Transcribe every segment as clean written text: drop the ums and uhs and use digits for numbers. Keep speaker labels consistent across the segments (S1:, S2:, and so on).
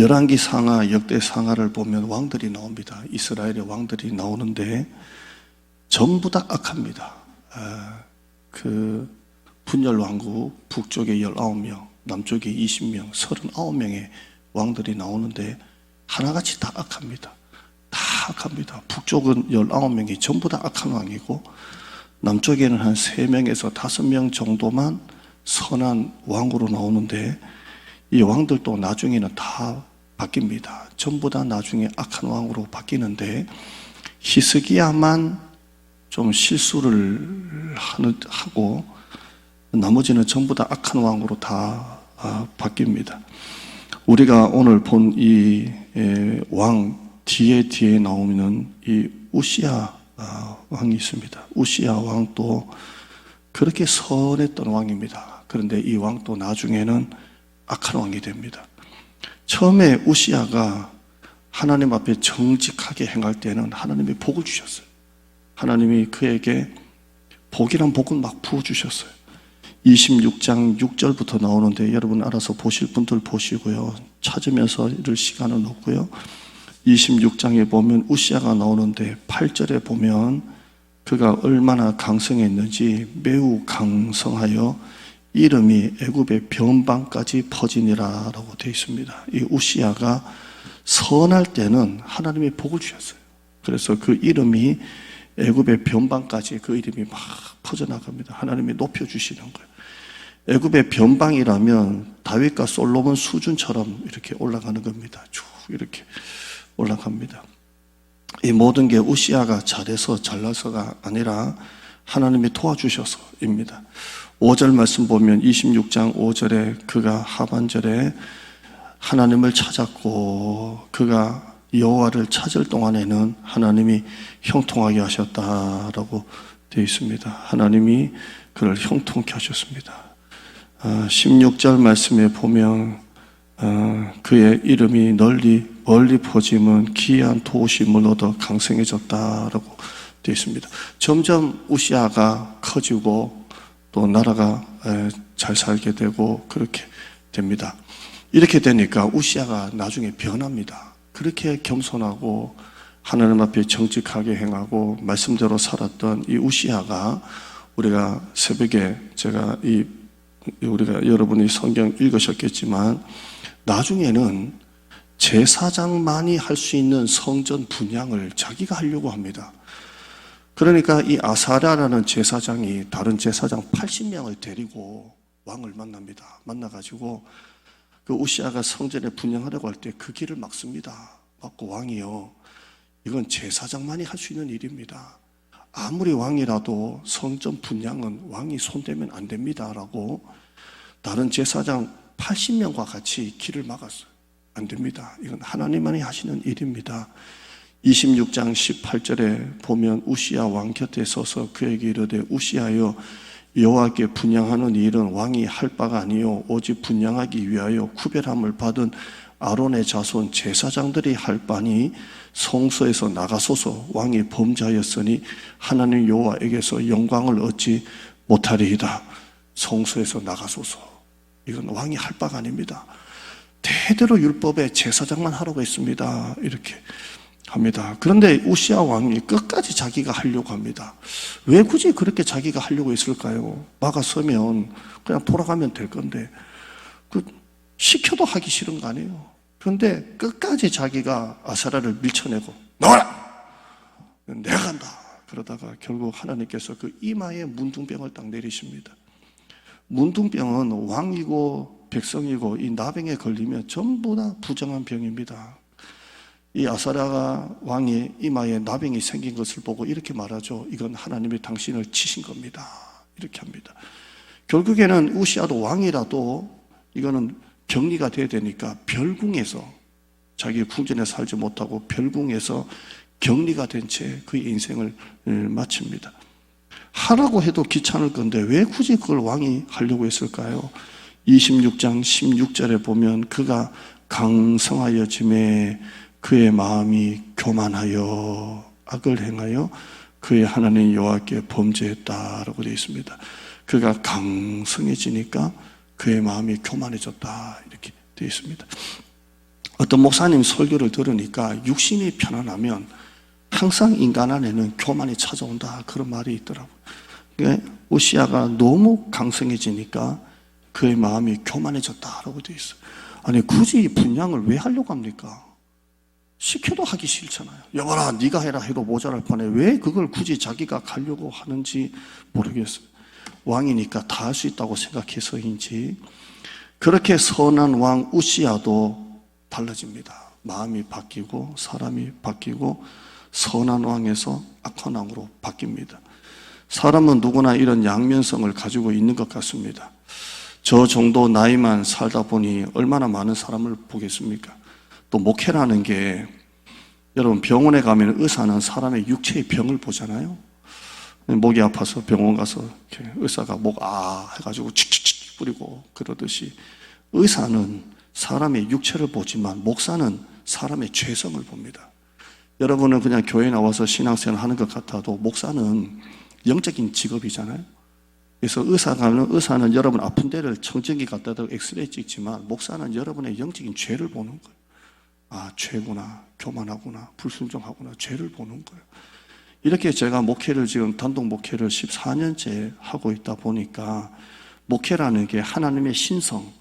S1: 열왕기 상하, 역대 상하를 보면 왕들이 나옵니다. 이스라엘의 왕들이 나오는데 전부 다 악합니다. 그 분열왕국 북쪽에 19명, 남쪽에 20명, 39명의 왕들이 나오는데 하나같이 다 악합니다. 다 악합니다. 북쪽은 19명이 전부 다 악한 왕이고 남쪽에는 한 3명에서 5명 정도만 선한 왕으로 나오는데 이 왕들도 나중에는 다 바뀝니다. 전부 다 나중에 악한 왕으로 바뀌는데 히스기야만 좀 실수를 하고 나머지는 전부 다 악한 왕으로 다 바뀝니다. 우리가 오늘 본 이 왕 뒤에 나오는 이 우시야 왕이 있습니다. 우시야 왕도 그렇게 선했던 왕입니다. 그런데 이 왕도 나중에는 악한 왕이 됩니다. 처음에 우시야가 하나님 앞에 정직하게 행할 때는 하나님이 복을 주셨어요. 하나님이 그에게 복이란 복을 막 부어주셨어요. 26장 6절부터 나오는데 여러분 알아서 보실 분들 보시고요. 찾으면서 이럴 시간은 없고요. 26장에 보면 우시야가 나오는데 8절에 보면 그가 얼마나 강성했는지 매우 강성하여 이름이 애굽의 변방까지 퍼지니라 라고 되어 있습니다. 이 우시야가 선할 때는 하나님이 복을 주셨어요. 그래서 그 이름이 애굽의 변방까지 그 이름이 막 퍼져나갑니다. 하나님이 높여주시는 거예요. 애굽의 변방이라면 다윗과 솔로몬 수준처럼 이렇게 올라가는 겁니다. 쭉 이렇게 올라갑니다. 이 모든 게 우시야가 잘해서 잘나서가 아니라 하나님이 도와주셔서입니다. 5절 말씀 보면 26장 5절에 그가 하반절에 하나님을 찾았고 그가 여호와를 찾을 동안에는 하나님이 형통하게 하셨다라고 되어 있습니다. 하나님이 그를 형통케 하셨습니다. 16절 말씀에 보면 그의 이름이 멀리 퍼짐은 기이한 도심을 얻어 강성해졌다라고 되어 있습니다. 점점 우시야가 커지고 또 나라가 잘 살게 되고 그렇게 됩니다. 이렇게 되니까 우시야가 나중에 변합니다. 그렇게 겸손하고 하나님 앞에 정직하게 행하고 말씀대로 살았던 이 우시야가 우리가 새벽에 우리가 여러분이 성경 읽으셨겠지만 나중에는 제사장만이 할 수 있는 성전 분향을 자기가 하려고 합니다. 그러니까 이 아사랴라는 제사장이 다른 제사장 80명을 데리고 왕을 만납니다. 만나가지고 그 우시야가 성전에 분향하려고 할 때 그 길을 막습니다. 막고 왕이요, 이건 제사장만이 할 수 있는 일입니다. 아무리 왕이라도 성전 분향은 왕이 손대면 안 됩니다 라고 다른 제사장 80명과 같이 길을 막았어요. 안 됩니다. 이건 하나님만이 하시는 일입니다. 26장 18절에 보면 우시야 왕 곁에 서서 그에게 이르되 우시야여 여호와께 분향하는 일은 왕이 할 바가 아니요 오직 분향하기 위하여 구별함을 받은 아론의 자손 제사장들이 할 바니 성소에서 나가소서. 왕이 범죄하였으니 하나님 여호와에게서 영광을 얻지 못하리이다. 성소에서 나가소서. 이건 왕이 할 바가 아닙니다. 대대로 율법에 제사장만 하라고 했습니다. 이렇게 합니다. 그런데 우시야 왕이 끝까지 자기가 하려고 합니다. 왜 굳이 그렇게 자기가 하려고 했을까요? 막아서면 그냥 돌아가면 될 건데 시켜도 하기 싫은 거 아니에요. 그런데 끝까지 자기가 아사랴를 밀쳐내고 나와라! 내가 간다! 그러다가 결국 하나님께서 그 이마에 문둥병을 딱 내리십니다. 문둥병은 왕이고 백성이고 이 나병에 걸리면 전부 다 부정한 병입니다. 이 아사랴가 왕의 이마에 나병이 생긴 것을 보고 이렇게 말하죠. 이건 하나님이 당신을 치신 겁니다. 이렇게 합니다. 결국에는 우시야도 왕이라도 이거는 격리가 돼야 되니까 별궁에서 자기 궁전에 살지 못하고 별궁에서 격리가 된 채 그의 인생을 마칩니다. 하라고 해도 귀찮을 건데 왜 굳이 그걸 왕이 하려고 했을까요? 26장 16절에 보면 그가 강성하여짐에 그의 마음이 교만하여 악을 행하여 그의 하나님 여호와께 범죄했다라고 되어 있습니다. 그가 강성해지니까 그의 마음이 교만해졌다 이렇게 되어 있습니다. 어떤 목사님 설교를 들으니까 육신이 편안하면 항상 인간 안에는 교만이 찾아온다, 그런 말이 있더라고요. 우시아가 너무 강성해지니까 그의 마음이 교만해졌다라고 되어 있어요. 아니, 굳이 분향을 왜 하려고 합니까? 시켜도 하기 싫잖아요. 여봐라, 네가 해라 해도 모자랄 판에 왜 그걸 굳이 자기가 가려고 하는지 모르겠어요. 왕이니까 다 할 수 있다고 생각해서인지 그렇게 선한 왕 우시아도 달라집니다. 마음이 바뀌고 사람이 바뀌고 선한 왕에서 악한 왕으로 바뀝니다. 사람은 누구나 이런 양면성을 가지고 있는 것 같습니다. 저 정도 나이만 살다 보니 얼마나 많은 사람을 보겠습니까? 또 목회라는 게, 여러분 병원에 가면 의사는 사람의 육체의 병을 보잖아요. 목이 아파서 병원 가서 이렇게 의사가 목 해가지고 칙칙칙 뿌리고 그러듯이 의사는 사람의 육체를 보지만 목사는 사람의 죄성을 봅니다. 여러분은 그냥 교회 나와서 신앙생활 하는 것 같아도 목사는 영적인 직업이잖아요. 그래서 의사는 여러분 아픈 데를 청진기 갖다 대고 엑스레이 찍지만 목사는 여러분의 영적인 죄를 보는 거예요. 아, 죄구나, 교만하구나, 불순종하구나, 죄를 보는 거예요. 이렇게 제가 목회를 지금 단독 목회를 14년째 하고 있다 보니까 목회라는 게 하나님의 신성,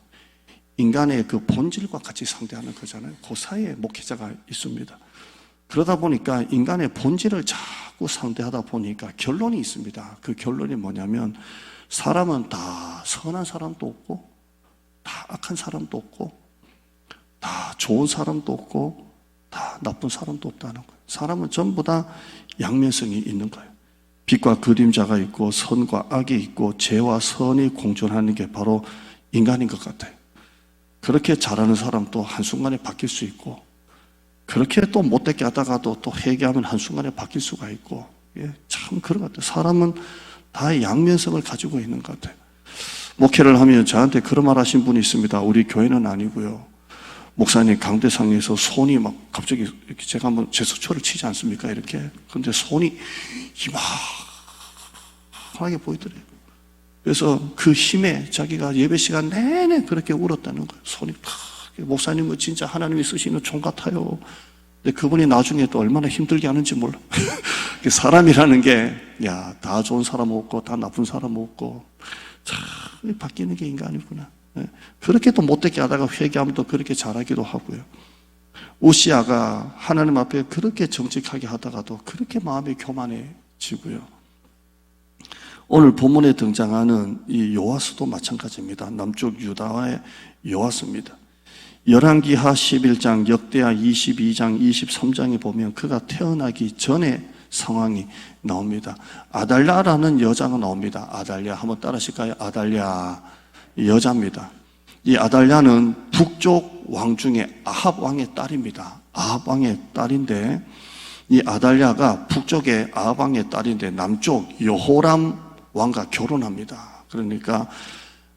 S1: 인간의 그 본질과 같이 상대하는 거잖아요. 그 사이에 목회자가 있습니다. 그러다 보니까 인간의 본질을 자꾸 상대하다 보니까 결론이 있습니다. 그 결론이 뭐냐면 사람은 다 선한 사람도 없고 다 악한 사람도 없고 다 좋은 사람도 없고 다 나쁜 사람도 없다는 거예요. 사람은 전부 다 양면성이 있는 거예요. 빛과 그림자가 있고 선과 악이 있고 죄와 선이 공존하는 게 바로 인간인 것 같아요. 그렇게 잘하는 사람도 한순간에 바뀔 수 있고 그렇게 또 못되게 하다가도 또 회개하면 한순간에 바뀔 수가 있고, 참 그런 것 같아요. 사람은 다 양면성을 가지고 있는 것 같아요. 목회를 하면 저한테 그런 말 하신 분이 있습니다. 우리 교회는 아니고요. 목사님 강대상에서 손이 막 갑자기 이렇게 제가 한번 제스처를 치지 않습니까? 이렇게. 근데 손이 이만하게 보이더래요. 그래서 그 힘에 자기가 예배 시간 내내 그렇게 울었다는 거예요. 손이 목사님은 진짜 하나님이 쓰시는 종 같아요. 근데 그분이 나중에 또 얼마나 힘들게 하는지 몰라. 사람이라는 게, 다 좋은 사람 없고, 다 나쁜 사람 없고, 참, 바뀌는 게 인간이구나. 그렇게 또 못되게 하다가 회개하면 또 그렇게 잘하기도 하고요. 우시아가 하나님 앞에 그렇게 정직하게 하다가도 그렇게 마음이 교만해지고요. 오늘 본문에 등장하는 이 요아스도 마찬가지입니다. 남쪽 유다의 요아스입니다. 열왕기하 11장, 역대하 22장, 23장에 보면 그가 태어나기 전에 상황이 나옵니다. 아달랴라는 여자가 나옵니다. 아달랴 한번 따라하실까요? 아달랴 여자입니다. 이 아달랴는 북쪽 왕 중에 아합 왕의 딸입니다. 아합 왕의 딸인데 이 아달랴가 북쪽의 아합 왕의 딸인데 남쪽 여호람 왕과 결혼합니다. 그러니까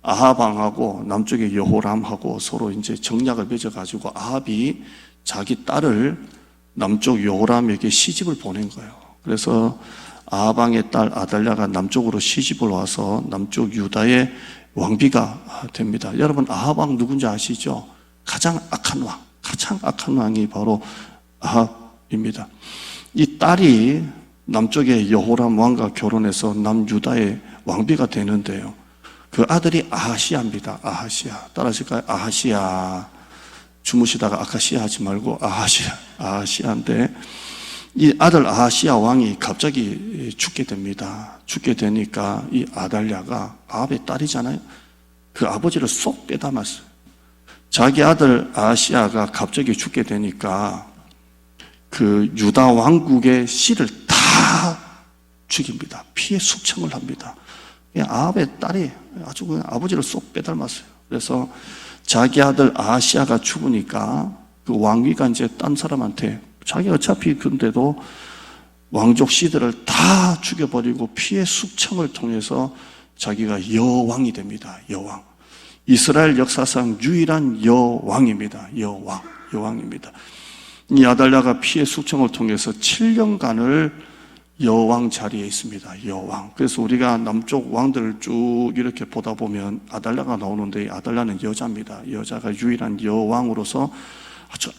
S1: 아합 왕하고 남쪽의 여호람하고 서로 이제 정략을 맺어가지고 아합이 자기 딸을 남쪽 여호람에게 시집을 보낸 거예요. 그래서 아합 왕의 딸 아달랴가 남쪽으로 시집을 와서 남쪽 유다의 왕비가 됩니다. 여러분 아합 왕 누군지 아시죠? 가장 악한 왕이 바로 아합입니다. 이 딸이 남쪽의 여호람 왕과 결혼해서 남유다의 왕비가 되는데요. 그 아들이 아하시아입니다. 아하시아. 따라하실까요? 아하시아. 주무시다가 아카시아 하지 말고 아하시아인데 이 아들 아하시아 왕이 갑자기 죽게 됩니다. 죽게 되니까 이 아달랴가 아합의 딸이잖아요. 그 아버지를 쏙 빼닮았어요. 자기 아들 아하시아가 갑자기 죽게 되니까 그 유다 왕국의 씨를 다 죽입니다. 피해 숙청을 합니다. 아합의 딸이 아주 그냥 아버지를 쏙 빼닮았어요. 그래서 자기 아들 아하시아가 죽으니까 그 왕위가 이제 딴 사람한테 자기 어차피 근데도 왕족 씨들을 다 죽여버리고 피해 숙청을 통해서 자기가 여왕이 됩니다. 여왕. 이스라엘 역사상 유일한 여왕입니다. 여왕입니다. 이 아달랴가 피해 숙청을 통해서 7년간을 여왕 자리에 있습니다. 여왕. 그래서 우리가 남쪽 왕들을 쭉 이렇게 보다 보면 아달랴가 나오는데 아달랴는 여자입니다. 여자가 유일한 여왕으로서 아주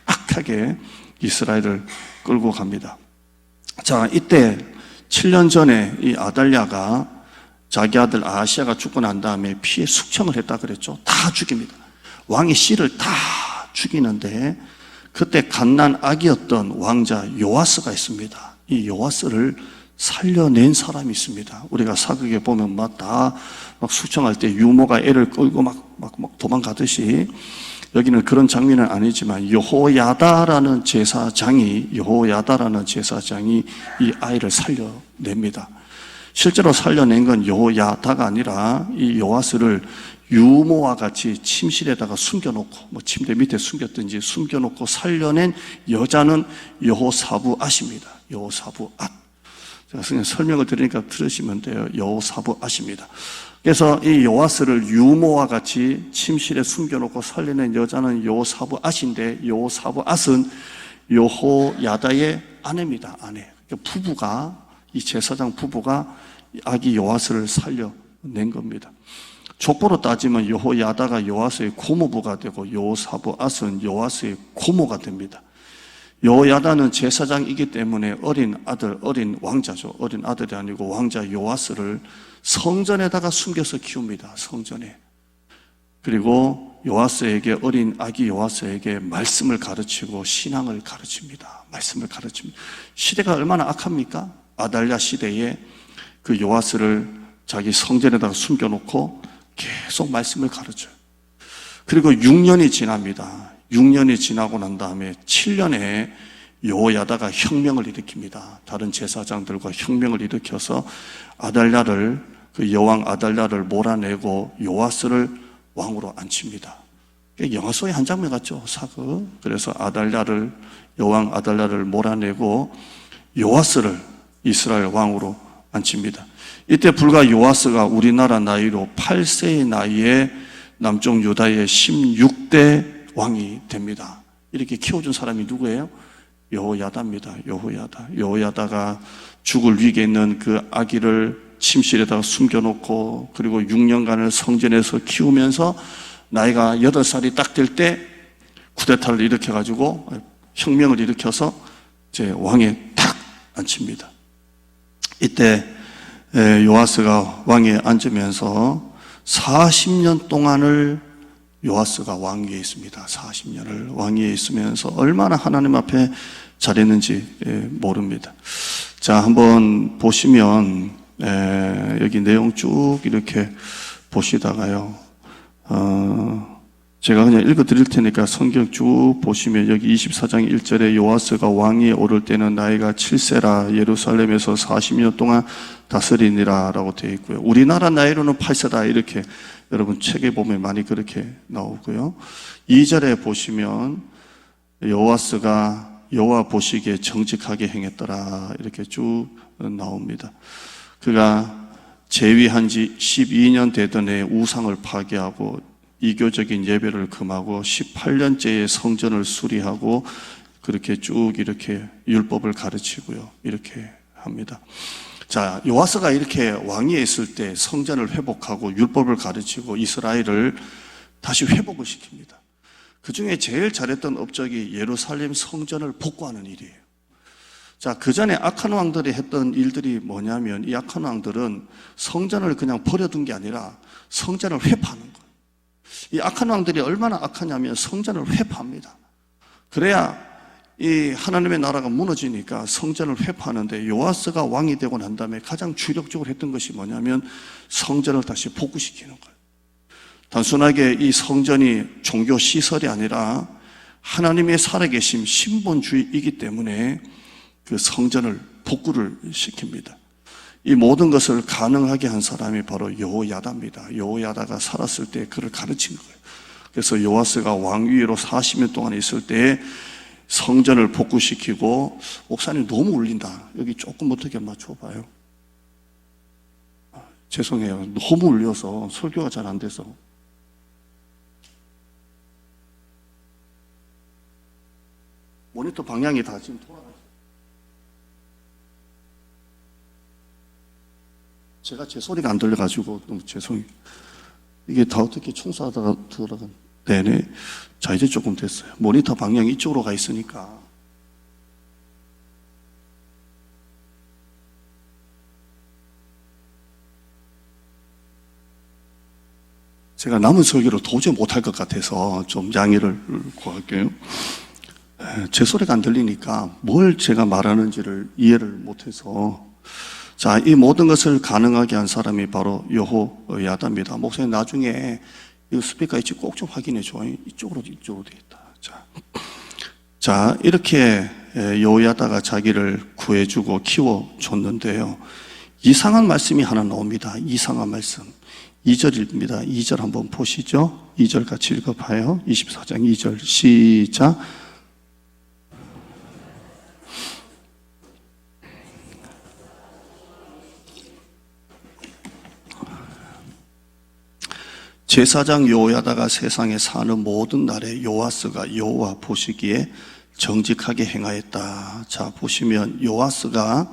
S1: 악하게 이스라엘을 끌고 갑니다. 자, 이때 7년 전에 이 아달랴가 자기 아들 아하시아가 죽고 난 다음에 피해 숙청을 했다 그랬죠. 다 죽입니다. 왕의 씨를 다 죽이는데 그때 갓난 아기였던 왕자 요아스가 있습니다. 이 요아스를 살려낸 사람이 있습니다. 우리가 사극에 보면 막 숙청할 때 유모가 애를 끌고 막 도망가듯이 여기는 그런 장면은 아니지만 여호야다라는 제사장이 이 아이를 살려냅니다. 실제로 살려낸 건 여호야다가 아니라 이 요아스를 유모와 같이 침실에다가 숨겨놓고 침대 밑에 숨겼든지 숨겨놓고 살려낸 여자는 여호사부앗입니다. 여호사부앗. 제가 그냥 설명을 드리니까 들으시면 돼요. 여호사부앗입니다. 그래서 이 요아스를 유모와 같이 침실에 숨겨놓고 살려낸 여자는 여호사부앗인데 여호사부앗은 여호야다의 아내입니다. 아내. 그러니까 이 제사장 부부가 아기 요아스를 살려낸 겁니다. 족보로 따지면 여호야다가 요아스의 고모부가 되고 여호사부앗은 요아스의 고모가 됩니다. 여호야다는 제사장이기 때문에 어린 왕자죠. 어린 아들이 아니고 왕자 요아스를 성전에다가 숨겨서 키웁니다. 성전에. 그리고 어린 아기 요아스에게 말씀을 가르치고 신앙을 가르칩니다. 말씀을 가르칩니다. 시대가 얼마나 악합니까? 아달랴 시대에 그 요아스를 자기 성전에다가 숨겨놓고 계속 말씀을 가르쳐요. 그리고 6년이 지납니다. 6년이 지나고 난 다음에 7년에 여호야다가 혁명을 일으킵니다. 다른 제사장들과 혁명을 일으켜서 여왕 아달랴를 몰아내고 요아스를 왕으로 앉힙니다. 영화 속의 한 장면 같죠, 사극. 그래서 여왕 아달랴를 몰아내고 요아스를 이스라엘 왕으로 앉힙니다. 이때 불과 요아스가 우리나라 나이로 8세의 나이에 남쪽 유다의 16대 왕이 됩니다. 이렇게 키워준 사람이 누구예요? 여호야다입니다. 여호야다가 죽을 위기에 있는 그 아기를 침실에다가 숨겨놓고 그리고 6년간을 성전에서 키우면서 나이가 8살이 딱 될 때 쿠데타를 일으켜가지고 혁명을 일으켜서 제 왕에 탁 앉힙니다. 이때 요아스가 왕에 앉으면서 40년 동안을 요아스가 왕위에 있습니다. 40년을 왕위에 있으면서 얼마나 하나님 앞에 잘했는지 모릅니다. 자, 한번 보시면 여기 내용 쭉 이렇게 보시다가요. 제가 그냥 읽어 드릴 테니까 성경 쭉 보시면 여기 24장 1절에 요아스가 왕위에 오를 때는 나이가 7세라 예루살렘에서 40년 동안 다스리니라 라고 되어 있고요. 우리나라 나이로는 8세다 이렇게 여러분 책에 보면 많이 그렇게 나오고요. 2절에 보시면 여호와스가 여호와 보시기에 정직하게 행했더라 이렇게 쭉 나옵니다. 그가 재위한 지 12년 되던 해에 우상을 파괴하고 이교적인 예배를 금하고 18년째의 성전을 수리하고 그렇게 쭉 이렇게 율법을 가르치고요. 이렇게 합니다. 자, 요아스가 이렇게 왕위에 있을 때 성전을 회복하고 율법을 가르치고 이스라엘을 다시 회복을 시킵니다. 그 중에 제일 잘했던 업적이 예루살렘 성전을 복구하는 일이에요. 자, 그 전에 악한 왕들이 했던 일들이 뭐냐면 이 악한 왕들은 성전을 그냥 버려둔 게 아니라 성전을 회파하는 거예요. 이 악한 왕들이 얼마나 악하냐면 성전을 회파합니다. 그래야 이 하나님의 나라가 무너지니까 성전을 회파하는데 요아스가 왕이 되고 난 다음에 가장 주력적으로 했던 것이 뭐냐면 성전을 다시 복구시키는 거예요. 단순하게 이 성전이 종교 시설이 아니라 하나님의 살아계심 신본주의이기 때문에 그 성전을 복구를 시킵니다. 이 모든 것을 가능하게 한 사람이 바로 여호야다입니다. 여호야다가 살았을 때 그를 가르친 거예요. 그래서 요아스가 왕위로 40년 동안 있을 때 성전을 복구시키고, 목사님 너무 울린다. 여기 조금 어떻게 맞춰봐요. 죄송해요. 너무 울려서 설교가 잘 안 돼서. 모니터 방향이 다 지금 돌아가요. 제가 제 소리가 안 들려가지고 너무 죄송해요. 이게 다 어떻게 청소하다가 들어간. 네네. 자, 이제 조금 됐어요. 모니터 방향이 이쪽으로 가 있으니까. 제가 남은 설교를 도저히 못할 것 같아서 좀 양해를 구할게요. 제 소리가 안 들리니까 뭘 제가 말하는지를 이해를 못해서. 자, 이 모든 것을 가능하게 한 사람이 바로 여호야다입니다. 목사님 나중에 이 스피커 있지 꼭 좀 확인해 줘. 이쪽으로 돼 있다. 자, 이렇게 여호야다가 자기를 구해주고 키워줬는데요. 이상한 말씀이 하나 나옵니다. 이상한 말씀. 2절입니다. 2절 한번 보시죠. 2절 같이 읽어봐요. 24장 2절 시작. 제사장 여호야다가 세상에 사는 모든 날에 요아스가 여호와 보시기에 정직하게 행하였다. 자, 보시면 요아스가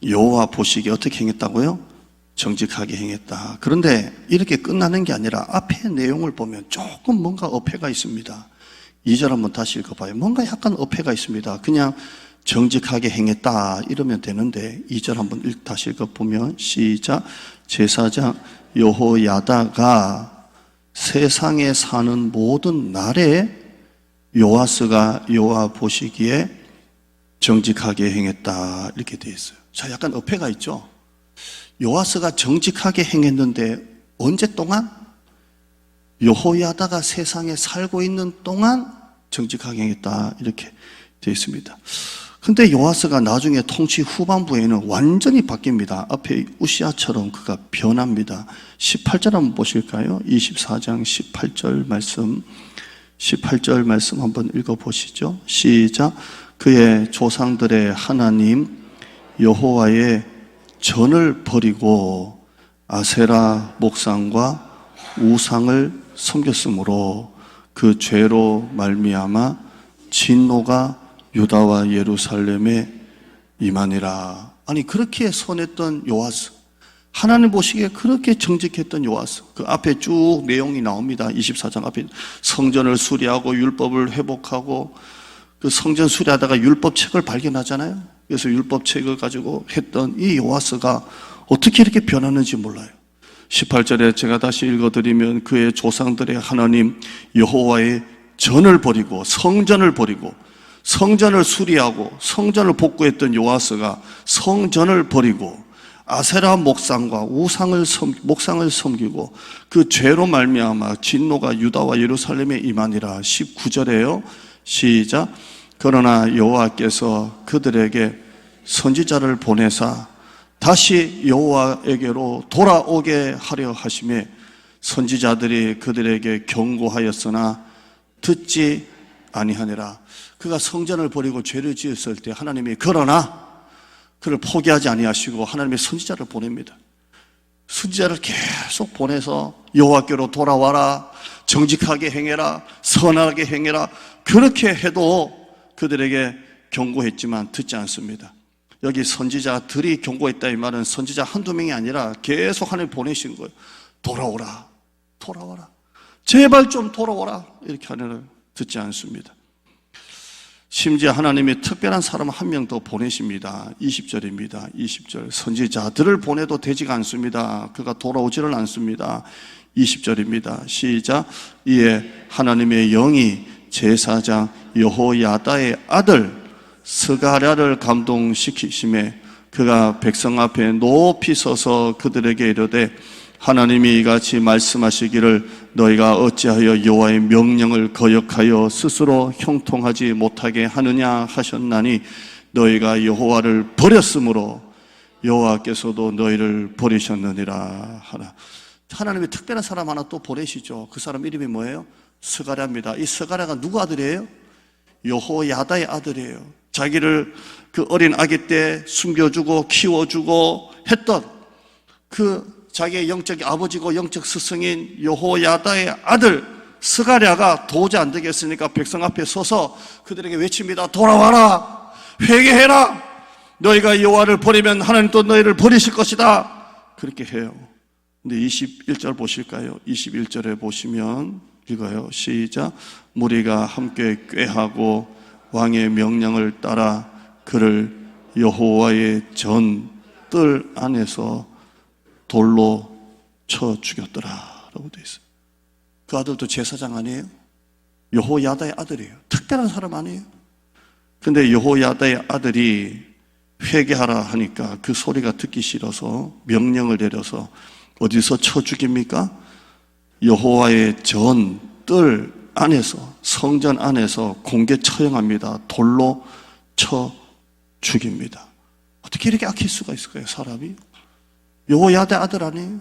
S1: 여호와 보시기에 어떻게 행했다고요? 정직하게 행했다. 그런데 이렇게 끝나는 게 아니라 앞에 내용을 보면 조금 뭔가 어폐가 있습니다. 2절 한번 다시 읽어봐요. 뭔가 약간 어폐가 있습니다. 그냥 정직하게 행했다 이러면 되는데 2절 한번 다시 읽어보면 시작. 제사장 여호야다가 세상에 사는 모든 날에 요아스가 여호와 보시기에 정직하게 행했다 이렇게 되어 있어요. 자, 약간 어폐가 있죠. 요아스가 정직하게 행했는데 언제 동안? 여호야다가 세상에 살고 있는 동안 정직하게 행했다 이렇게 되어 있습니다. 근데 요아스가 나중에 통치 후반부에는 완전히 바뀝니다. 앞에 우시아처럼 그가 변합니다. 18절 한번 보실까요? 24장 18절 말씀. 18절 말씀 한번 읽어보시죠. 시작. 그의 조상들의 하나님 여호와의 전을 버리고 아세라 목상과 우상을 섬겼으므로 그 죄로 말미암아 진노가 유다와 예루살렘에 임하니라. 아니, 그렇게 선했던 요아스, 하나님 보시기에 그렇게 정직했던 요아스, 그 앞에 쭉 내용이 나옵니다. 24장 앞에 성전을 수리하고 율법을 회복하고, 그 성전 수리하다가 율법책을 발견하잖아요. 그래서 율법책을 가지고 했던 이 요아스가 어떻게 이렇게 변하는지 몰라요. 18절에 제가 다시 읽어드리면 그의 조상들의 하나님 여호와의 전을 버리고 성전을 버리고 성전을 수리하고 성전을 복구했던 요아스가 성전을 버리고 아세라 목상과 목상을 섬기고 그 죄로 말미암아 진노가 유다와 예루살렘에 임하니라. 19절에요. 시작. 그러나 여호와께서 그들에게 선지자를 보내사 다시 여호와에게로 돌아오게 하려 하심에 선지자들이 그들에게 경고하였으나 듣지 아니하니라. 그가 성전을 버리고 죄를 지었을 때 하나님이 그러나 그를 포기하지 아니하시고 하나님의 선지자를 보냅니다. 선지자를 계속 보내서 여호와께로 돌아와라, 정직하게 행해라, 선하게 행해라. 그렇게 해도 그들에게 경고했지만 듣지 않습니다. 여기 선지자들이 경고했다 이 말은 선지자 한두 명이 아니라 계속 하나님 보내신 거예요. 돌아오라, 돌아와라, 제발 좀 돌아오라. 이렇게 하느라 듣지 않습니다. 심지어 하나님이 특별한 사람 한 명 더 보내십니다. 20절입니다. 20절. 선지자들을 보내도 되지가 않습니다. 그가 돌아오지를 않습니다. 20절입니다. 시작. 이에 하나님의 영이 제사장 여호야다의 아들 스가랴를 감동시키심에 그가 백성 앞에 높이 서서 그들에게 이르되 하나님이 이같이 말씀하시기를 너희가 어찌하여 여호와의 명령을 거역하여 스스로 형통하지 못하게 하느냐 하셨나니 너희가 여호와를 버렸으므로 여호와께서도 너희를 버리셨느니라 하라. 하나님이 특별한 사람 하나 또 보내시죠. 그 사람 이름이 뭐예요? 스가랴입니다. 이 스가랴가 누구 아들이에요? 여호야다의 아들이에요. 자기를 그 어린 아기 때 숨겨주고 키워주고 했던 그 자기의 영적 아버지고 영적 스승인 여호야다의 아들 스가랴가 도저히 안 되겠으니까 백성 앞에 서서 그들에게 외칩니다. 돌아와라, 회개해라. 너희가 여호와를 버리면 하나님 또 너희를 버리실 것이다. 그렇게 해요. 근데 21절 보실까요? 21절에 보시면 읽어요. 시작. 무리가 함께 꾀하고 왕의 명령을 따라 그를 여호와의 전 뜰 안에서 돌로 쳐 죽였더라 라고 되어 있어요. 그 아들도 제사장 아니에요? 여호야다의 아들이에요. 특별한 사람 아니에요? 근데 여호야다의 아들이 회개하라 하니까 그 소리가 듣기 싫어서 명령을 내려서 어디서 쳐 죽입니까? 여호와의 전 뜰 안에서, 성전 안에서 공개 처형합니다. 돌로 쳐 죽입니다. 어떻게 이렇게 악할 수가 있을까요, 사람이? 여호야다의 아들 아니에요?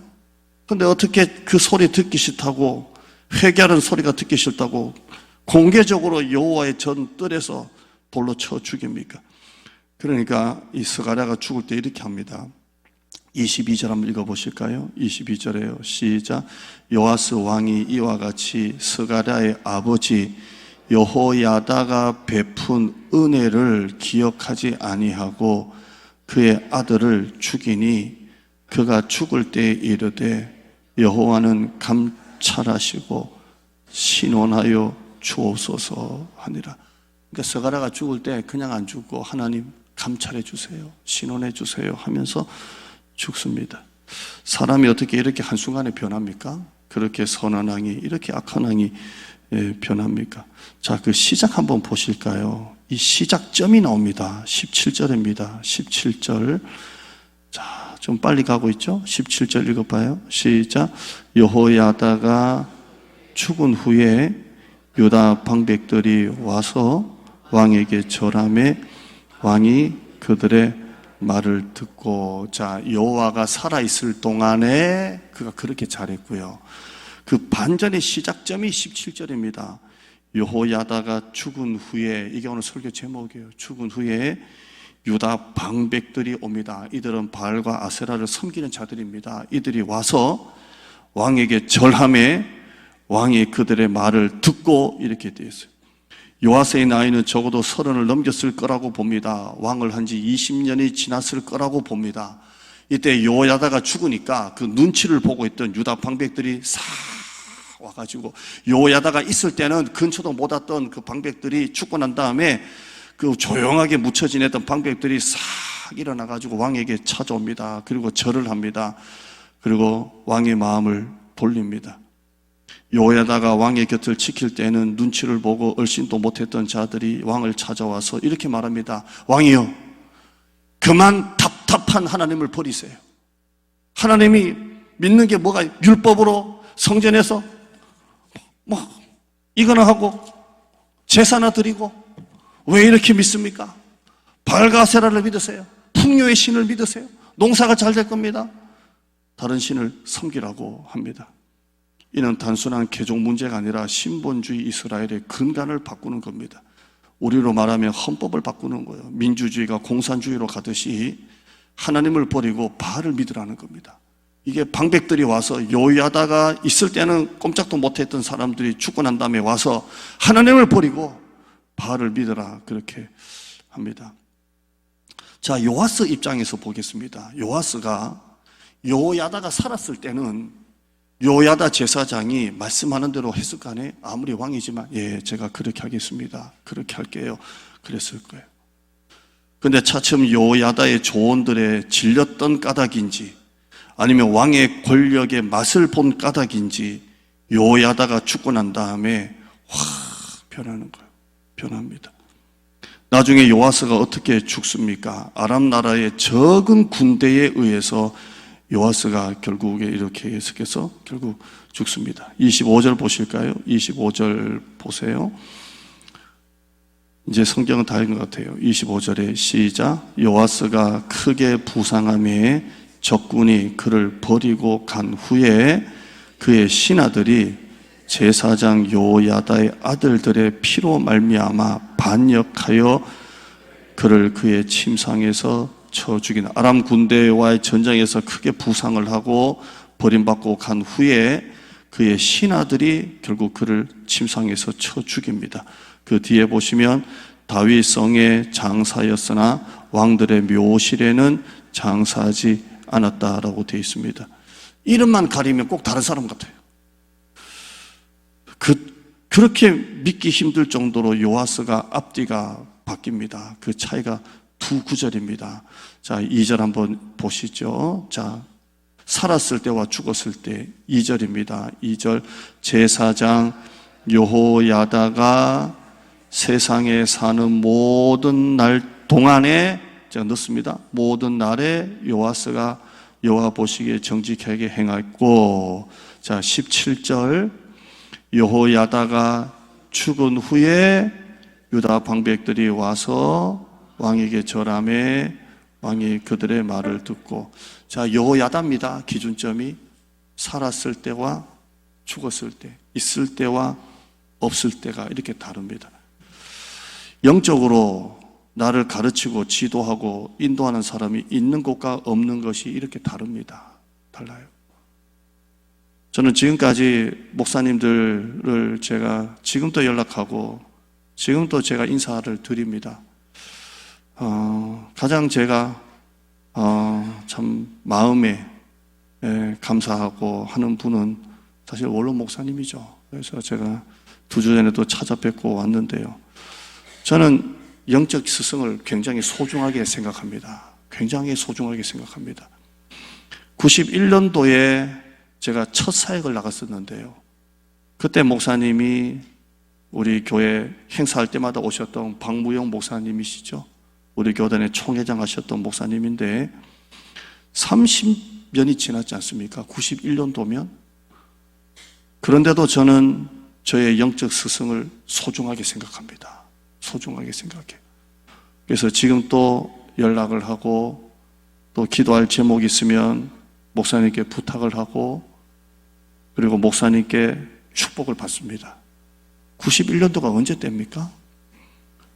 S1: 근데 어떻게 그 소리 듣기 싫다고, 회개하는 소리가 듣기 싫다고 공개적으로 여호와의 전 뜰에서 돌로 쳐 죽입니까? 그러니까 이 스가랴가 죽을 때 이렇게 합니다. 22절 한번 읽어보실까요? 22절에요. 시작. 요아스 왕이 이와 같이 스가랴의 아버지 여호야다가 베푼 은혜를 기억하지 아니하고 그의 아들을 죽이니 그가 죽을 때에 이르되 여호와는 감찰하시고 신원하여 주옵소서 하니라. 그러니까 스가랴가 죽을 때 그냥 안 죽고 하나님 감찰해 주세요, 신원해 주세요 하면서 죽습니다. 사람이 어떻게 이렇게 한순간에 변합니까? 그렇게 선한 왕이 이렇게 악한 왕이 변합니까? 자, 그 시작 한번 보실까요? 이 시작점이 나옵니다. 17절입니다. 17절. 자, 좀 빨리 가고 있죠? 17절 읽어봐요. 시작. 여호야다가 죽은 후에 유다 방백들이 와서 왕에게 절하매 왕이 그들의 말을 듣고, 자, 여호와가 살아있을 동안에 그가 그렇게 잘했고요. 그 반전의 시작점이 17절입니다. 여호야다가 죽은 후에, 이게 오늘 설교 제목이에요. 죽은 후에 유다 방백들이 옵니다. 이들은 바알과 아세라를 섬기는 자들입니다. 이들이 와서 왕에게 절하매 왕이 그들의 말을 듣고 이렇게 되어 있어요. 요아스의 나이는 적어도 30을 넘겼을 거라고 봅니다. 왕을 한 지 20년이 지났을 거라고 봅니다. 이때 여호야다가 죽으니까 그 눈치를 보고 있던 유다 방백들이 싹 와가지고, 여호야다가 있을 때는 근처도 못 왔던 그 방백들이 죽고 난 다음에 그 조용하게 묻혀 지냈던 방백들이 싹 일어나가지고 왕에게 찾아옵니다. 그리고 절을 합니다. 그리고 왕의 마음을 돌립니다. 여호야다가 왕의 곁을 지킬 때는 눈치를 보고 얼씬도 못했던 자들이 왕을 찾아와서 이렇게 말합니다. 왕이여, 그만 답답한 하나님을 버리세요. 하나님이 믿는 게 뭐가, 율법으로 성전에서 이거나 하고 제사나 드리고 왜 이렇게 믿습니까? 바알과 아세라를 믿으세요. 풍요의 신을 믿으세요. 농사가 잘 될 겁니다. 다른 신을 섬기라고 합니다. 이는 단순한 개종 문제가 아니라 신본주의 이스라엘의 근간을 바꾸는 겁니다. 우리로 말하면 헌법을 바꾸는 거예요. 민주주의가 공산주의로 가듯이 하나님을 버리고 바알을 믿으라는 겁니다. 이게 방백들이 와서, 여호야다가 있을 때는 꼼짝도 못했던 사람들이 죽고 난 다음에 와서 하나님을 버리고 바알을 믿으라, 그렇게 합니다. 자, 요아스 입장에서 보겠습니다. 요아스가, 여호야다가 살았을 때는 여호야다 제사장이 말씀하는 대로 했을 거 아니에요? 아무리 왕이지만, 예, 제가 그렇게 하겠습니다, 그렇게 할게요, 그랬을 거예요. 근데 차츰 여호야다의 조언들에 질렸던 까닭인지 아니면 왕의 권력의 맛을 본 까닭인지 여호야다가 죽고 난 다음에 확 변하는 거예요. 변합니다. 나중에 요아스가 어떻게 죽습니까? 아람 나라의 적은 군대에 의해서 요아스가 결국에 이렇게 해석해서 결국 죽습니다. 25절 보실까요? 25절 보세요. 이제 성경은 다 읽은 것 같아요. 25절에 시작. 요아스가 크게 부상함에 적군이 그를 버리고 간 후에 그의 신하들이 제사장 여호야다의 아들들의 피로 말미암아 반역하여 그를 그의 침상에서 쳐 죽인, 아람 군대와의 전쟁에서 크게 부상을 하고 버림받고 간 후에 그의 신하들이 결국 그를 침상에서 쳐 죽입니다. 그 뒤에 보시면 다윗 성의 장사였으나 왕들의 묘실에는 장사하지 않았다라고 되어 있습니다. 이름만 가리면 꼭 다른 사람 같아요. 그렇게 믿기 힘들 정도로 요아스가 앞뒤가 바뀝니다. 그 차이가 두 구절입니다. 자, 2절 한번 보시죠. 자, 살았을 때와 죽었을 때 2절입니다. 2절 제사장 여호야다가 세상에 사는 모든 날 동안에 제가 넣습니다. 모든 날에 요아스가 여호와 보시기에 정직하게 행했고, 자 17절 여호야다가 죽은 후에 유다 방백들이 와서 왕에게 절하매 왕이 그들의 말을 듣고, 자 여호야다입니다. 기준점이 살았을 때와 죽었을 때, 있을 때와 없을 때가 이렇게 다릅니다. 영적으로 나를 가르치고 지도하고 인도하는 사람이 있는 곳과 없는 것이 이렇게 다릅니다. 달라요. 저는 지금까지 목사님들을 제가 지금도 연락하고 지금도 제가 인사를 드립니다. 가장 제가 참 마음에 감사하고 하는 분은 사실 원로 목사님이죠. 그래서 제가 2주 전에도 찾아뵙고 왔는데요. 저는 영적 스승을 굉장히 소중하게 생각합니다. 굉장히 소중하게 생각합니다. 91년도에 제가 첫 사역을 나갔었는데요. 그때 목사님이 우리 교회 행사할 때마다 오셨던 박무영 목사님이시죠. 우리 교단의 총회장 하셨던 목사님인데 30년이 지났지 않습니까? 91년도면. 그런데도 저는 저의 영적 스승을 소중하게 생각합니다. 소중하게 생각해요. 그래서 지금 또 연락을 하고 또 기도할 제목이 있으면 목사님께 부탁을 하고 그리고 목사님께 축복을 받습니다. 91년도가 언제 때입니까?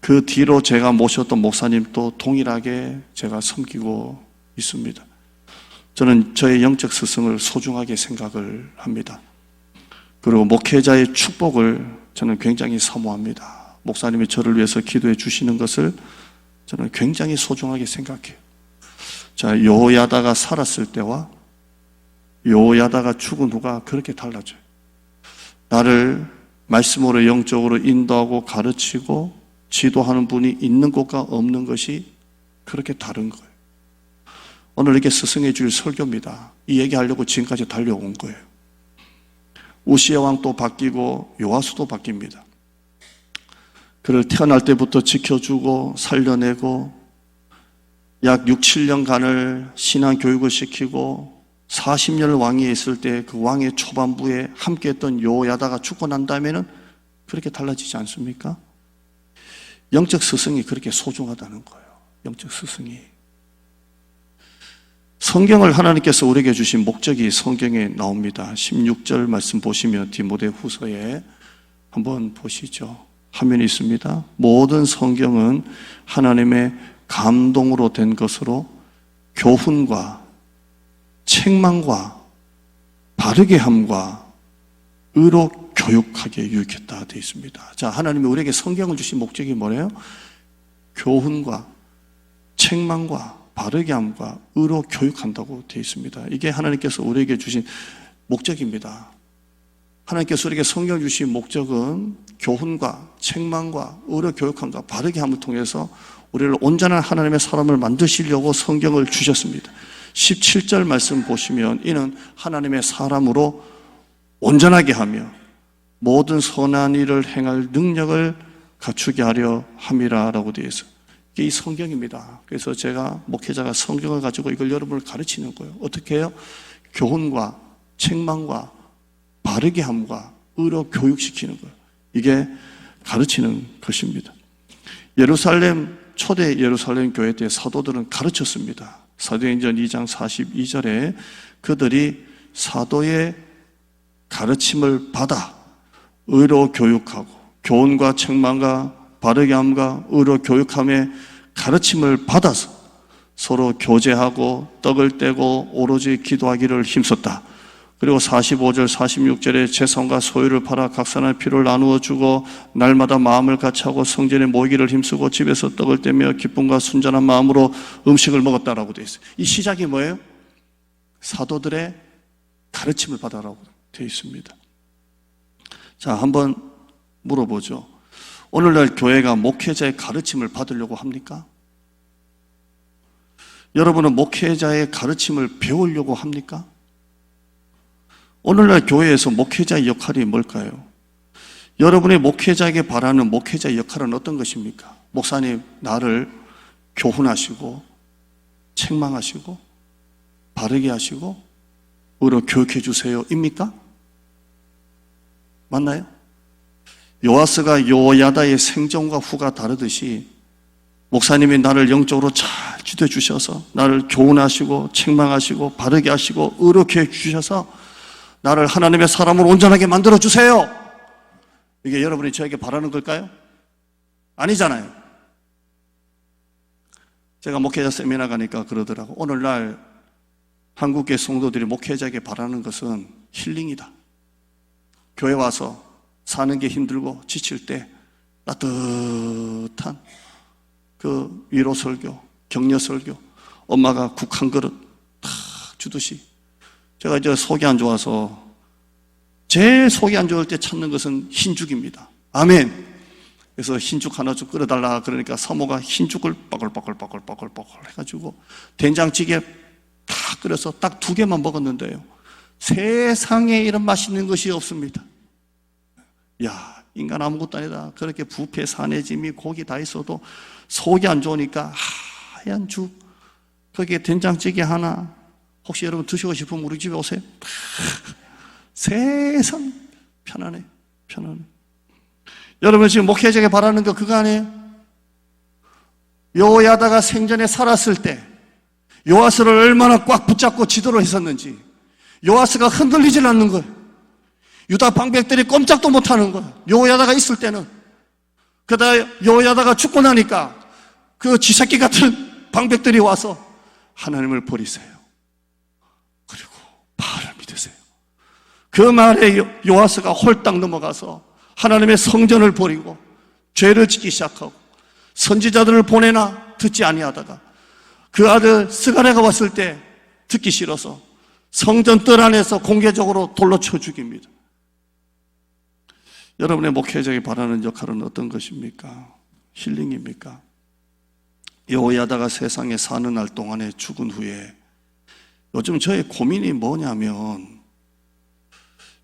S1: 그 뒤로 제가 모셨던 목사님도 동일하게 제가 섬기고 있습니다. 저는 저의 영적 스승을 소중하게 생각을 합니다. 그리고 목회자의 축복을 저는 굉장히 사모합니다. 목사님이 저를 위해서 기도해 주시는 것을 저는 굉장히 소중하게 생각해요. 자, 여호야다가 살았을 때와 여호야다가 죽은 후가 그렇게 달라져요. 나를 말씀으로 영적으로 인도하고 가르치고 지도하는 분이 있는 것과 없는 것이 그렇게 다른 거예요. 오늘 이렇게 스승해 줄 설교입니다. 이 얘기하려고 지금까지 달려온 거예요. 우시야 왕도 바뀌고 요아스도 바뀝니다. 그를 태어날 때부터 지켜주고 살려내고 약 6, 7년간을 신앙 교육을 시키고 40년을 왕위에 있을 때 그 왕의 초반부에 함께했던 여호야다가 죽고 난 다음에는 그렇게 달라지지 않습니까? 영적 스승이 그렇게 소중하다는 거예요. 영적 스승이. 성경을 하나님께서 우리에게 주신 목적이 성경에 나옵니다. 16절 말씀 보시면 디모데 후서에 한번 보시죠. 화면이 있습니다. 모든 성경은 하나님의 감동으로 된 것으로 교훈과 책망과 바르게 함과 의로 교육하게 유익했다 되어 있습니다. 자, 하나님이 우리에게 성경을 주신 목적이 뭐래요? 교훈과 책망과 바르게 함과 의로 교육한다고 되어 있습니다. 이게 하나님께서 우리에게 주신 목적입니다. 하나님께서 우리에게 성경을 주신 목적은 교훈과 책망과 의로 교육함과 바르게 함을 통해서 우리를 온전한 하나님의 사람을 만드시려고 성경을 주셨습니다. 17절 말씀 보시면 이는 하나님의 사람으로 온전하게 하며 모든 선한 일을 행할 능력을 갖추게 하려 함이라 라고 되어 있어요. 이게 이 성경입니다. 그래서 제가 목회자가 성경을 가지고 이걸 여러분을 가르치는 거예요. 어떻게 해요? 교훈과 책망과 바르게 함과 의로 교육시키는 거예요. 이게 가르치는 것입니다. 초대 예루살렘 교회 때 사도들은 가르쳤습니다. 사도행전 2장 42절에 그들이 사도의 가르침을 받아 의로 교육하고 교훈과 책망과 바르게 함과 의로 교육함에 가르침을 받아서 서로 교제하고 떡을 떼고 오로지 기도하기를 힘썼다. 그리고 45절 46절에 재산과 소유를 팔아 각 사람의 필요를 나누어 주고 날마다 마음을 같이하고 성전에 모이기를 힘쓰고 집에서 떡을 떼며 기쁨과 순전한 마음으로 음식을 먹었다라고 되어 있어요. 이 시작이 뭐예요? 사도들의 가르침을 받아라고 되어 있습니다. 자, 한번 물어보죠. 오늘날 교회가 목회자의 가르침을 받으려고 합니까? 여러분은 목회자의 가르침을 배우려고 합니까? 오늘날 교회에서 목회자의 역할이 뭘까요? 여러분의 목회자에게 바라는 목회자의 역할은 어떤 것입니까? 목사님, 나를 교훈하시고 책망하시고 바르게 하시고 의로 교육해 주세요 입니까? 맞나요? 요아스가 요야다의 생전과 후가 다르듯이 목사님이 나를 영적으로 잘 지도해 주셔서 나를 교훈하시고 책망하시고 바르게 하시고 의로 교육해 주셔서 나를 하나님의 사람으로 온전하게 만들어 주세요. 이게 여러분이 저에게 바라는 걸까요? 아니잖아요. 제가 목회자 세미나 가니까 그러더라고. 오늘날 한국의 성도들이 목회자에게 바라는 것은 힐링이다. 교회 와서 사는 게 힘들고 지칠 때 따뜻한 그 위로 설교, 격려 설교, 엄마가 국 한 그릇 탁 주듯이. 제가 이제 속이 안 좋아서 제일 속이 안 좋을 때 찾는 것은 흰죽입니다. 아멘. 그래서 흰죽 하나 좀 끓여달라 그러니까 사모가 흰죽을 빠글빠글 해가지고 된장찌개 다 끓여서 딱 2개만 먹었는데요. 세상에 이런 맛있는 것이 없습니다. 야, 인간 아무것도 아니다. 그렇게 부패, 산해짐이 고기 다 있어도 속이 안 좋으니까 하얀 죽, 거기에 된장찌개 하나. 혹시 여러분 드시고 싶으면 우리 집에 오세요. 세상 편안해. 여러분 지금 목회자에게 바라는 거 그거 아니에요? 요야다가 생전에 살았을 때 요아스를 얼마나 꽉 붙잡고 지도를 했었는지 요아스가 흔들리질 않는 거예요. 유다 방백들이 꼼짝도 못하는 거예요. 요야다가 있을 때는. 그러다 요야다가 죽고 나니까 그 쥐새끼 같은 방백들이 와서 하나님을 버리세요. 그리고 바알을 믿으세요. 그 말에 요아스가 홀딱 넘어가서 하나님의 성전을 버리고 죄를 짓기 시작하고 선지자들을 보내나 듣지 아니하다가 그 아들 스가랴가 왔을 때 듣기 싫어서 성전 뜰 안에서 공개적으로 돌로 쳐 죽입니다. 여러분의 목회자에게 바라는 역할은 어떤 것입니까? 힐링입니까? 여호야다가 세상에 사는 날 동안에 죽은 후에 요즘 저의 고민이 뭐냐면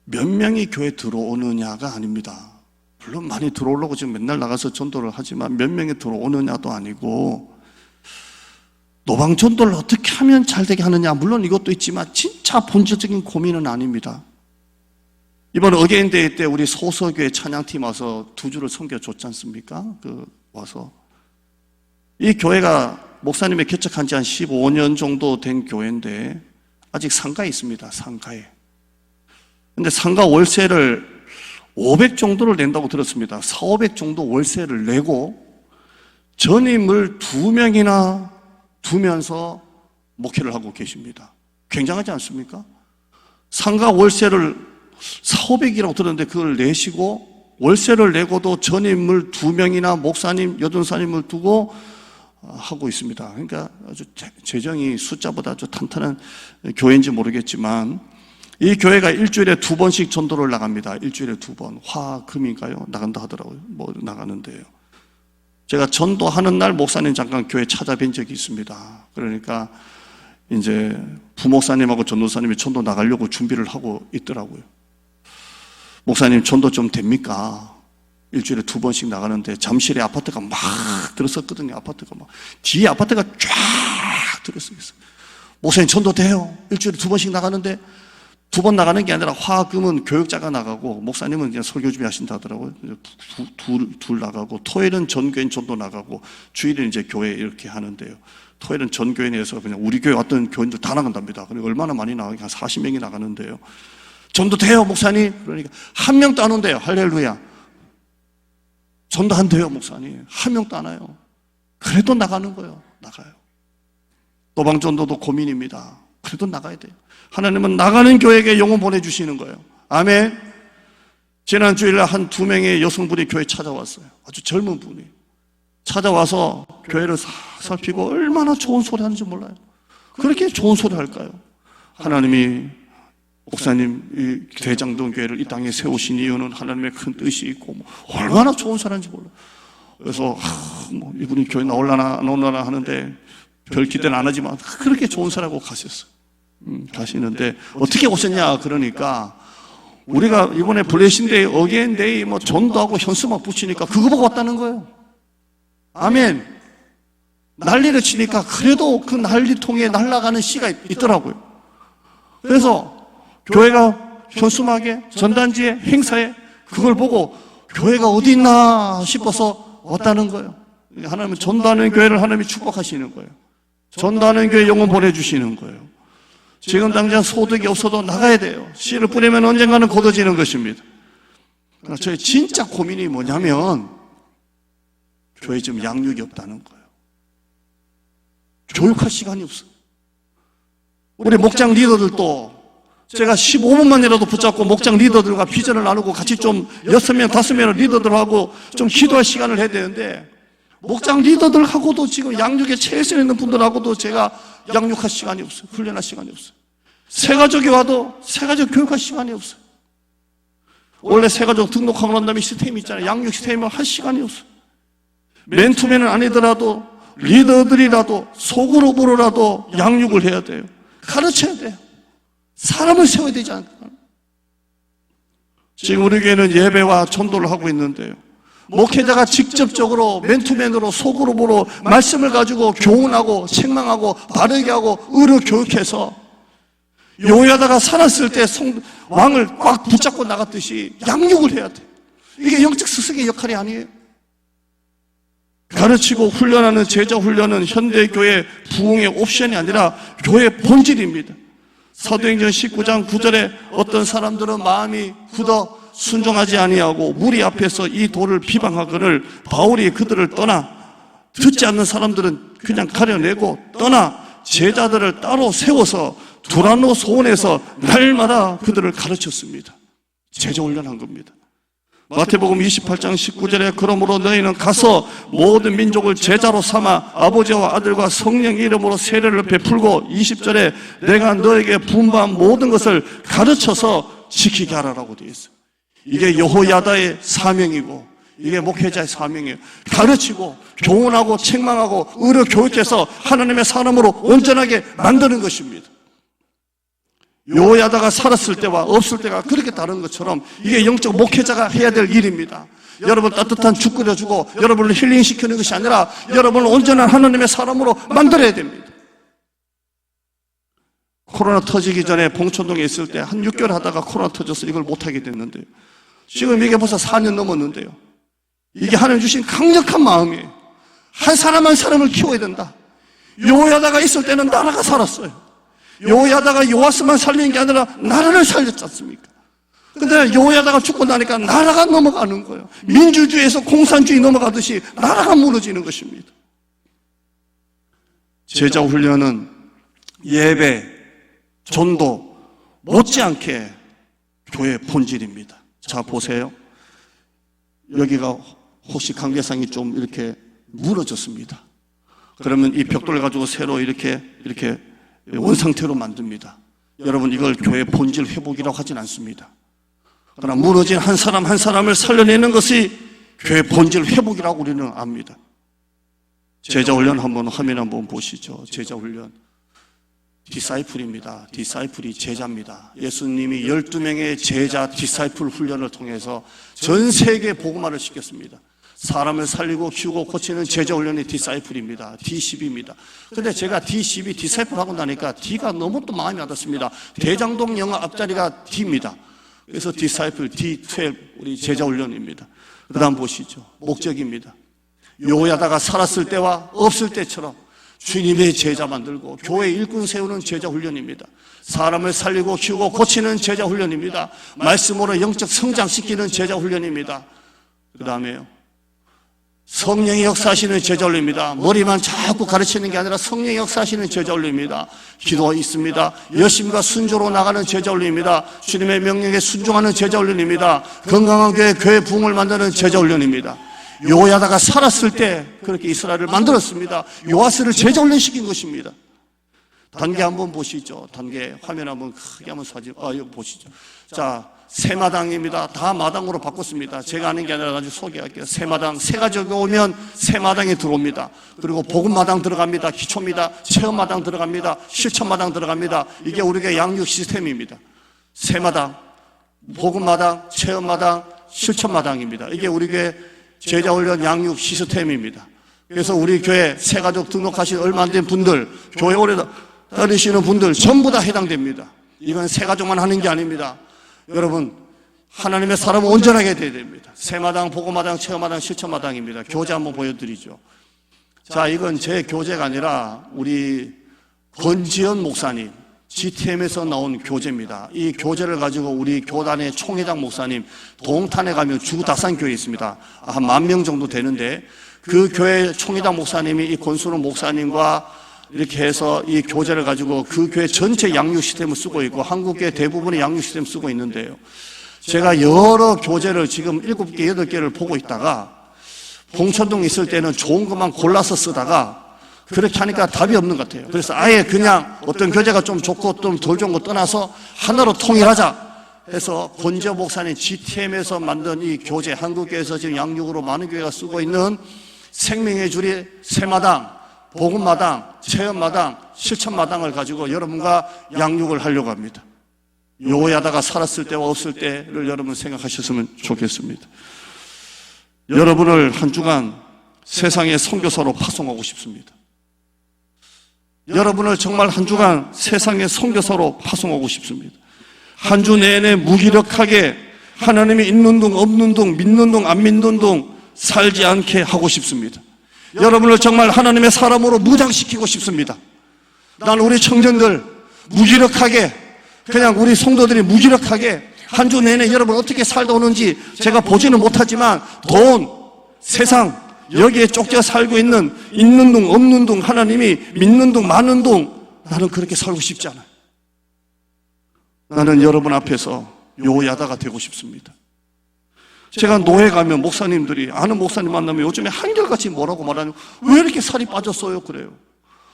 S1: 몇 명이 교회 들어오느냐가 아닙니다. 물론 많이 들어오려고 지금 맨날 나가서 전도를 하지만 몇 명이 들어오느냐도 아니고 노방 전도를 어떻게 하면 잘 되게 하느냐, 물론 이것도 있지만 진짜 본질적인 고민은 아닙니다. 이번 어게인데이 때 우리 소서교회 찬양팀 와서 2주를 섬겨줬지 않습니까? 와서 이 교회가 목사님이 개척한 지 한 15년 정도 된 교회인데 아직 상가에 있습니다. 상가에. 근데 상가 월세를 500 정도를 낸다고 들었습니다. 400 정도 월세를 내고 전임을 2명이나 두면서 목회를 하고 계십니다. 굉장하지 않습니까? 상가 월세를 400이라고 들었는데 그걸 내시고 월세를 내고도 전임을 2명이나 목사님, 여전사님을 두고 하고 있습니다. 그러니까 아주 재정이 숫자보다 아주 탄탄한 교회인지 모르겠지만 이 교회가 일주일에 2번씩 전도를 나갑니다. 일주일에 2번. 화, 금인가요? 나간다 하더라고요. 나가는데요. 제가 전도하는 날 목사님 잠깐 교회 찾아뵌 적이 있습니다. 그러니까 이제 부목사님하고 전도사님이 전도 나가려고 준비를 하고 있더라고요. 목사님 전도 좀 됩니까? 일주일에 2번씩 나가는데 잠실에 아파트가 막 들었었거든요. 아파트가 막 뒤에 아파트가 쫙 들었어요. 목사님 전도 돼요. 일주일에 2번씩 나가는데 2번 나가는 게 아니라 화금은 교육자가 나가고 목사님은 그냥 설교 준비 하신다 하더라고요. 둘 나가고 토요일은 전교인 전도 나가고 주일은 이제 교회 이렇게 하는데요. 토요일은 전교인에서 그냥 우리 교회 왔던 교인들 다 나간답니다. 그리고 얼마나 많이 나가게 한 40명이 나가는데요. 전도 돼요 목사님. 그러니까 한 명도 안 온대요. 할렐루야. 전도 안 돼요 목사님. 한 명도 안 와요. 그래도 나가는 거예요. 나가요. 노방전도도 고민입니다. 그래도 나가야 돼요. 하나님은 나가는 교회에게 영혼 보내주시는 거예요. 아멘. 지난 주일에 한 2명의 여성분이 교회 찾아왔어요. 아주 젊은 분이 찾아와서 교회를 살피고 얼마나 좋은 소리 하는지 몰라요. 그렇게 좋은 소리 할까요? 하나님이 목사님, 이 대장동 교회를 이 땅에 세우신 이유는 하나님의 큰 뜻이 있고 얼마나 좋은 사람인지 몰라. 그래서 이분이 교회 나올라나 안 나올라나 하는데 별 기대는 안 하지만 그렇게 좋은 사람하고 가셨어요. 가시는데 어떻게 오셨냐 그러니까 우리가 이번에 블레싱데이, 어게인데이 전도하고 현수막 붙이니까 그거 보고 왔다는 거예요. 아멘. 난리를 치니까 그래도 그 난리통에 날아가는 씨가 있더라고요. 그래서 교회가 현수막에, 전단지에, 행사에 그걸 보고 교회가 어디 있나 싶어서 왔다는 거예요. 하나님은 전도하는 교회를 하나님이 축복하시는 거예요. 전도하는 교회 영혼 보내주시는 거예요. 지금 당장 소득이 없어도 나가야 돼요. 씨를 뿌리면 언젠가는 걷어지는 것입니다. 그러나 저희 진짜 고민이 뭐냐면 교회에 지금 양육이 없다는 거예요. 교육할 시간이 없어요. 우리 목장 리더들도 제가 15분만이라도 붙잡고 목장 리더들과 비전을 나누고 같이 좀 6명, 5명 리더들하고 좀 기도할 시간을 해야 되는데 목장 리더들하고도 지금 양육에 최애선 있는 분들하고도 제가 양육할 시간이 없어요. 훈련할 시간이 없어요. 새가족이 와도 새가족 교육할 시간이 없어요. 원래 새가족 등록하고 난 다음에 시스템이 있잖아요. 양육 시스템을 할 시간이 없어요. 맨투맨은 아니더라도 리더들이라도 소그룹으로라도 양육을 해야 돼요. 가르쳐야 돼요. 사람을 세워야 되지 않을까. 지금 우리 교회는 예배와 전도를 하고 있는데요. 목회자가 직접적으로 맨투맨으로 소그룹으로 말씀을 가지고 교훈하고 책망하고 바르게 하고 의로 교육해서 요야다가 살았을 때 왕을 꽉 붙잡고 나갔듯이 양육을 해야 돼. 이게 영적 스승의 역할이 아니에요. 가르치고 훈련하는 제자 훈련은 현대교회 부흥의 옵션이 아니라 교회의 본질입니다. 사도행전 19장 9절에 어떤 사람들은 마음이 굳어 순종하지 아니하고 무리 앞에서 이 도를 비방하거늘 바울이 그들을 떠나 듣지 않는 사람들은 그냥 가려내고 떠나 제자들을 따로 세워서 두란노 소원에서 날마다 그들을 가르쳤습니다. 제자 훈련한 겁니다. 마태복음 28장 19절에 그러므로 너희는 가서 모든 민족을 제자로 삼아 아버지와 아들과 성령 이름으로 세례를 베풀고 20절에 내가 너에게 분부한 모든 것을 가르쳐서 지키게 하라라고 되어 있어요. 이게 여호야다의 사명이고 이게 목회자의 사명이에요. 가르치고 교훈하고 책망하고 의로 교육해서 하나님의 사람으로 온전하게 만드는 것입니다. 여호야다가 살았을 때와 없을 때가 그렇게 다른 것처럼 이게 영적 목회자가 해야 될 일입니다. 여러분 따뜻한 죽 끓여주고 여러분을 힐링시키는 것이 아니라 여러분을 온전한 하나님의 사람으로 만들어야 됩니다. 코로나 터지기 전에 봉천동에 있을 때 한 6개월 하다가 코로나 터져서 이걸 못하게 됐는데요. 지금 이게 벌써 4년 넘었는데요. 이게 하나님 주신 강력한 마음이에요. 한 사람 한 사람을 키워야 된다. 여호야다가 있을 때는 나라가 살았어요. 여호야다가 요아스만 살리는 게 아니라 나라를 살렸지 않습니까? 근데 여호야다가 죽고 나니까 나라가 넘어가는 거예요. 민주주의에서 공산주의 넘어가듯이 나라가 무너지는 것입니다. 제자 훈련은 예배, 전도 못지않게 교회의 본질입니다. 자 보세요. 여기가 혹시 강대상이 좀 이렇게 무너졌습니다. 그러면 이 벽돌을 가지고 새로 이렇게 원상태로 만듭니다. 여러분 이걸 교회의 본질 회복이라고 하진 않습니다. 그러나 무너진 한 사람 한 사람을 살려내는 것이 교회의 본질 회복이라고 우리는 압니다. 제자 훈련 한번 화면 한번 보시죠. 제자 훈련. 디사이플입니다. 디사이플이 제자입니다. 예수님이 12명의 제자 디사이플 훈련을 통해서 전 세계 복음화를 시켰습니다. 사람을 살리고 키우고 고치는 제자 훈련이 디사이플입니다. D10입니다. 근데 제가 D10이 디사이플 하고 나니까 D가 너무 또 마음이 와닿습니다. 대장동 영어 앞자리가 D입니다. 그래서 디사이플 D12 우리 제자 훈련입니다. 그 다음 보시죠. 목적입니다. 여호야다가 살았을 때와 없을 때처럼 주님의 제자 만들고 교회 일꾼 세우는 제자 훈련입니다. 사람을 살리고 키우고 고치는 제자 훈련입니다. 말씀으로 영적 성장시키는 제자 훈련입니다. 그 다음에요. 성령이 역사하시는 제자 훈련입니다. 머리만 자꾸 가르치는 게 아니라 성령이 역사하시는 제자 훈련입니다. 기도가 있습니다. 열심과 순조로 나가는 제자 훈련입니다. 주님의 명령에 순종하는 제자 훈련입니다. 건강한 교회 부흥을 만드는 제자 훈련입니다. 여호야다가 살았을 때 그렇게 이스라엘을 만들었습니다. 요아스를 제자 훈련시킨 것입니다. 단계 한번 보시죠. 단계 화면 한번 크게 한번 이거 보시죠. 자, 새 마당입니다. 다 마당으로 바꿨습니다. 제가 아는 게 아니라 나중에 소개할게요. 새 마당, 새 가족이 오면 새 마당에 들어옵니다. 그리고 복음 마당 들어갑니다. 기초입니다. 체험 마당 들어갑니다. 실천 마당 들어갑니다. 이게 우리가 양육 시스템입니다. 새 마당, 복음 마당, 체험 마당, 실천 마당입니다. 이게 우리 교회 제자 훈련 양육 시스템입니다. 그래서 우리 교회 새 가족 등록하신 얼마 안 된 분들, 교회 오래 다니시는 분들 전부 다 해당됩니다. 이건 새 가족만 하는 게 아닙니다. 여러분, 하나님의 사람은 온전하게 돼야 됩니다. 새마당, 보고마당, 체험마당, 실천마당입니다. 교재 한번 보여드리죠. 자, 이건 제 교재가 아니라 우리 권지현 목사님 GTM에서 나온 교재입니다. 이 교재를 가지고 우리 교단의 총회장 목사님, 동탄에 가면 주다산교회 있습니다. 한 10,000명 정도 되는데 그 교회 총회장 목사님이 이 권순호 목사님과 이렇게 해서 이 교재를 가지고 그 교회 전체 양육 시스템을 쓰고 있고 한국교회 대부분의 양육 시스템을 쓰고 있는데요. 제가 여러 교재를 지금 7개, 8개를 보고 있다가 봉천동 있을 때는 좋은 것만 골라서 쓰다가 그렇게 하니까 답이 없는 것 같아요. 그래서 아예 그냥 어떤 교재가 좀 좋고 좀 덜 좋은 거 떠나서 하나로 통일하자 해서 권지현 목사님 GTM에서 만든 이 교재, 한국교회에서 지금 양육으로 많은 교회가 쓰고 있는 생명의 줄이 새마당, 복음마당, 체험마당, 실천마당을 가지고 여러분과 양육을 하려고 합니다. 요야다가 살았을 때와 없을 때를 여러분 생각하셨으면 좋겠습니다. 여러분을 한 주간 세상의 선교사로 파송하고 싶습니다. 여러분을 정말 한 주간 세상의 선교사로 파송하고 싶습니다. 한 주 내내 무기력하게 하나님이 있는 둥 없는 둥 믿는 둥 안 믿는 둥 살지 않게 하고 싶습니다. 여러분을 정말 하나님의 사람으로 무장시키고 싶습니다. 난 우리 청년들 무기력하게 그냥 우리 성도들이 무기력하게 한 주 내내 여러분 어떻게 살다 오는지 제가 보지는 못하지만 돈, 세상 여기에 쫓겨 살고 있는 둥 없는 둥 하나님이 믿는 둥 많은 둥 나는 그렇게 살고 싶지 않아요. 나는 여러분 앞에서 요야다가 되고 싶습니다. 제가 노회 가면 목사님들이 아는 목사님 만나면 요즘에 한결같이 뭐라고 말하냐면 왜 이렇게 살이 빠졌어요? 그래요.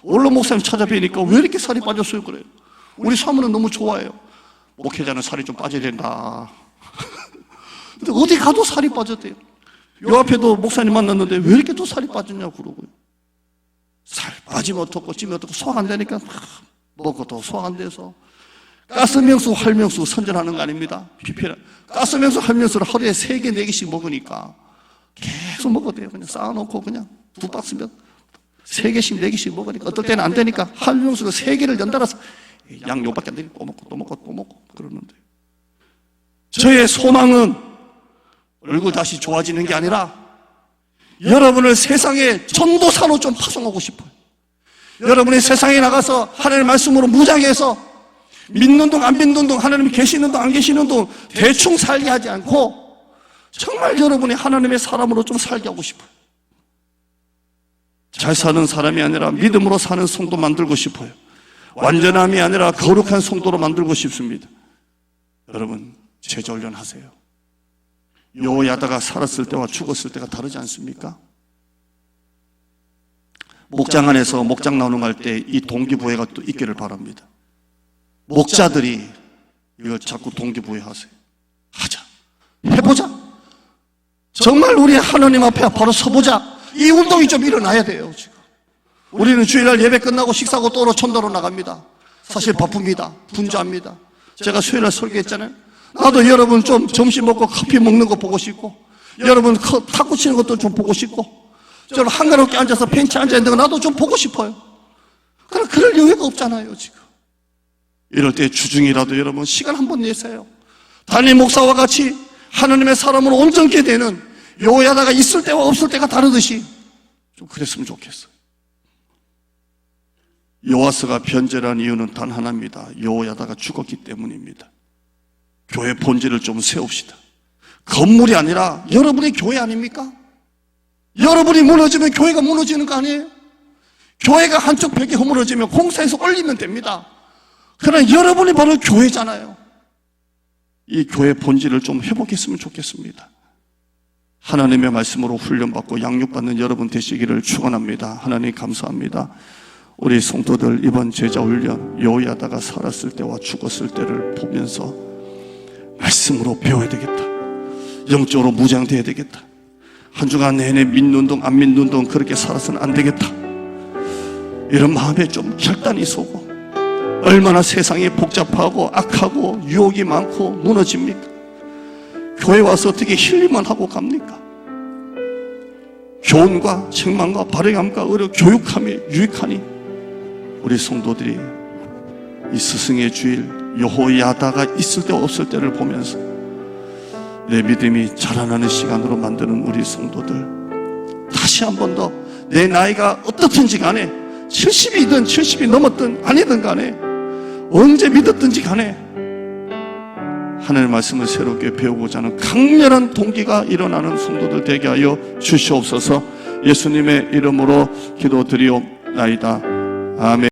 S1: 원로 목사님 찾아뵈니까 왜 이렇게 살이 빠졌어요? 그래요. 우리 사모는 너무 좋아해요. 목회자는 살이 좀 빠져야 된다. 근데 어디 가도 살이 빠졌대요. 요 앞에도 목사님 만났는데 왜 이렇게 또 살이 빠졌냐고 그러고요. 살 빠지면 어떻고 찌면 어떻고 소화 안 되니까 먹어도 소화 안 돼서 가스명수, 활명수 선전하는 거 아닙니다. PPL. 가스명수, 활명수를 하루에 3개, 4개씩 먹으니까 계속 먹어도 돼요. 그냥 쌓아놓고 그냥 2박스면 3개씩, 4개씩 먹으니까 어떨 때는 안 되니까 활명수를 3개를 연달아서 양 요밖에 안 되니까 또 먹고 또 먹고 또 먹고 그러는데 저의 소망은 얼굴 다시 좋아지는 게 아니라 여러분을 세상의 전도사로 좀 파송하고 싶어요. 여러분이 세상에 나가서 하나님의 말씀으로 무장해서 믿는 동 안 믿는 동 하나님이 계시는 동 안 계시는 동 대충 살게 하지 않고 정말 여러분이 하나님의 사람으로 좀 살게 하고 싶어요. 잘 사는 사람이 아니라 믿음으로 사는 성도 만들고 싶어요. 완전함이 아니라 거룩한 성도로 만들고 싶습니다. 여러분 제자 훈련하세요. 요야다가 살았을 때와 죽었을 때가 다르지 않습니까? 목장 안에서 목장 나누는 할 때 이 동기부여가 또 있기를 바랍니다. 목자들이 이걸 자꾸 동기부여하세요. 하자. 해보자. 정말 우리 하나님 앞에 바로 서보자. 이 운동이 좀 일어나야 돼요, 지금. 우리는 주일날 예배 끝나고 식사하고 또로 천도로 나갑니다. 사실 바쁩니다. 분주합니다. 제가 수요일날 설교했잖아요. 나도 여러분 좀 점심 먹고 커피 먹는 거 보고 싶고, 여러분 탁구 치는 것도 좀 보고 싶고, 저는 한가롭게 앉아서 벤치에 앉아있는 거 나도 좀 보고 싶어요. 그럼 그럴 여유가 없잖아요, 지금. 이럴 때 주중이라도 여러분 시간 한번 내세요. 담임 목사와 같이 하나님의 사람으로 온전케 되는 요야다가 있을 때와 없을 때가 다르듯이 좀 그랬으면 좋겠어요. 요아스가 변절한 이유는 단 하나입니다. 요야다가 죽었기 때문입니다. 교회 본질을 좀 세웁시다. 건물이 아니라 여러분의 교회 아닙니까? 여러분이 무너지면 교회가 무너지는 거 아니에요? 교회가 한쪽 벽이 허물어지면 공사해서 올리면 됩니다. 그러나 여러분이 바로 교회잖아요. 이 교회 본질을 좀 회복했으면 좋겠습니다. 하나님의 말씀으로 훈련받고 양육받는 여러분 되시기를 축원합니다. 하나님 감사합니다. 우리 성도들 이번 제자훈련 여호야다가 살았을 때와 죽었을 때를 보면서 말씀으로 배워야 되겠다. 영적으로 무장돼야 되겠다. 한 주간 내내 믿는 동 안 믿는 동 그렇게 살아서는 안 되겠다. 이런 마음에 좀 결단이 서고, 얼마나 세상이 복잡하고 악하고 유혹이 많고 무너집니까? 교회 와서 어떻게 힐링만 하고 갑니까? 교훈과 책망과 발행함과 교육함이 유익하니 우리 성도들이 이 스승의 주일 여호야다가 있을 때 없을 때를 보면서 내 믿음이 자라나는 시간으로 만드는 우리 성도들, 다시 한 번 더 내 나이가 어떻든지 간에 70이든 70이 넘었든 아니든 간에 언제 믿었든지 간에 하나님의 말씀을 새롭게 배우고자 하는 강렬한 동기가 일어나는 성도들 되게 하여 주시옵소서. 예수님의 이름으로 기도드리옵나이다. 아멘.